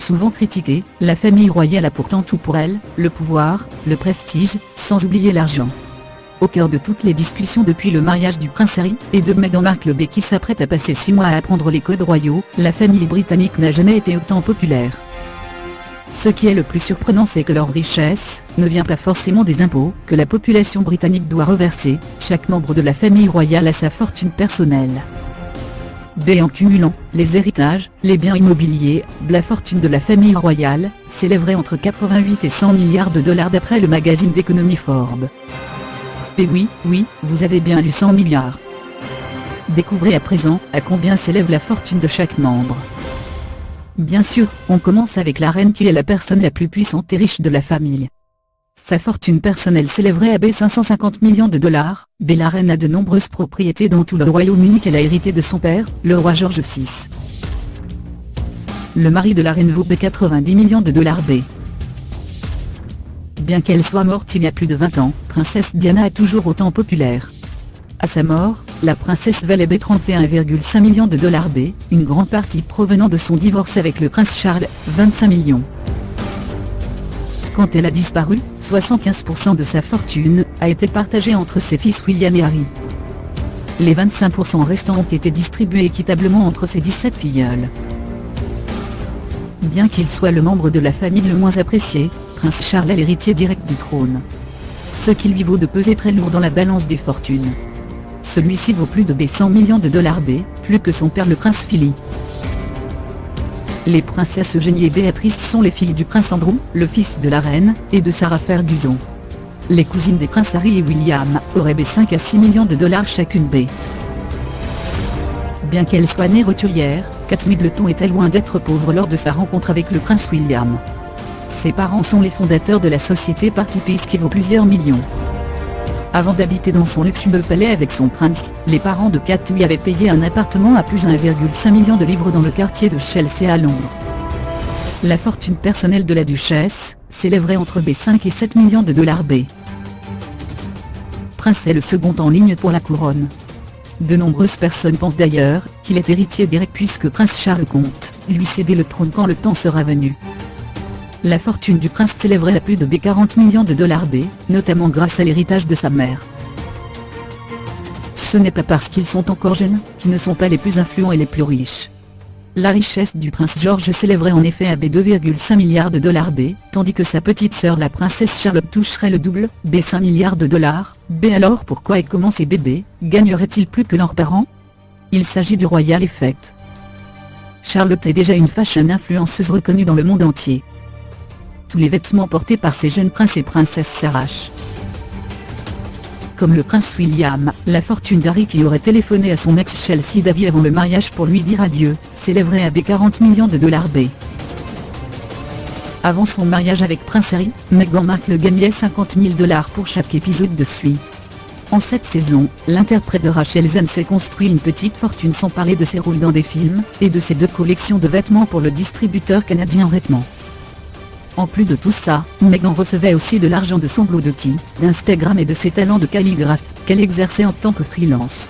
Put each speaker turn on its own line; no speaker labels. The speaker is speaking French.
Souvent critiquée, la famille royale a pourtant tout pour elle, le pouvoir, le prestige, sans oublier l'argent. Au cœur de toutes les discussions depuis le mariage du prince Harry et de Meghan Markle qui s'apprête à passer 6 mois à apprendre les codes royaux, la famille britannique n'a jamais été autant populaire. Ce qui est le plus surprenant, c'est que leur richesse ne vient pas forcément des impôts que la population britannique doit reverser. Chaque membre de la famille royale a sa fortune personnelle. En cumulant les héritages, les biens immobiliers, la fortune de la famille royale s'élèverait entre 88 et 100 milliards de dollars d'après le magazine d'économie Forbes. Et oui, vous avez bien lu 100 milliards. Découvrez à présent à combien s'élève la fortune de chaque membre. Bien sûr, on commence avec la reine qui est la personne la plus puissante et riche de la famille. Sa fortune personnelle s'élèverait à 550 millions de dollars. La reine a de nombreuses propriétés dans tout le Royaume-Uni qu'elle a hérité de son père, le roi George VI. Le mari de la reine vaut 90 millions de dollars. Bien qu'elle soit morte il y a plus de 20 ans, princesse Diana est toujours autant populaire. À sa mort, la princesse valait 31,5 millions de dollars, une grande partie provenant de son divorce avec le prince Charles, 25 millions. Quand elle a disparu, 75% de sa fortune a été partagée entre ses fils William et Harry. Les 25% restants ont été distribués équitablement entre ses 17 filleuls. Bien qu'il soit le membre de la famille le moins apprécié, Prince Charles est l'héritier direct du trône. Ce qui lui vaut de peser très lourd dans la balance des fortunes. Celui-ci vaut plus de 100 millions de dollars, plus que son père le prince Philippe. Les princesses Eugénie et Béatrice sont les filles du prince Andrew, le fils de la reine, et de Sarah Ferguson. Les cousines des princes Harry et William auraient 5 à 6 millions de dollars chacune. Bien qu'elle soit née roturière, Kate Middleton était loin d'être pauvre lors de sa rencontre avec le prince William. Ses parents sont les fondateurs de la société Party Peace qui vaut plusieurs millions. Avant d'habiter dans son luxueux palais avec son prince, les parents de Kate lui avaient payé un appartement à plus 1,5 million de livres dans le quartier de Chelsea à Londres. La fortune personnelle de la duchesse s'élèverait entre 5 et 7 millions de dollars. Prince est le second en ligne pour la couronne. De nombreuses personnes pensent d'ailleurs qu'il est héritier direct puisque Prince Charles compte lui céder le trône quand le temps sera venu. La fortune du prince s'élèverait à plus de 40 millions de dollars, notamment grâce à l'héritage de sa mère. Ce n'est pas parce qu'ils sont encore jeunes qu'ils ne sont pas les plus influents et les plus riches. La richesse du prince George s'élèverait en effet à 2,5 milliards de dollars, tandis que sa petite sœur la princesse Charlotte toucherait le double, 5 milliards de dollars. Alors pourquoi et comment ces bébés gagneraient-ils plus que leurs parents? Il s'agit du royal effect. Charlotte est déjà une fashion influenceuse reconnue dans le monde entier. Tous les vêtements portés par ces jeunes princes et princesses s'arrachent. Comme le prince William, la fortune d'Harry qui aurait téléphoné à son ex Chelsea Davy avant le mariage pour lui dire adieu, s'élèverait à 40 millions de dollars. Avant son mariage avec Prince Harry, Meghan Markle gagnait 50 000 dollars pour chaque épisode de Suits. En cette saison, l'interprète de Rachel Zen s'est construit une petite fortune sans parler de ses rôles dans des films, et de ses 2 collections de vêtements pour le distributeur canadien Vêtements. En plus de tout ça, Meghan recevait aussi de l'argent de son blog d'Instagram et de ses talents de calligraphe, qu'elle exerçait en tant que freelance.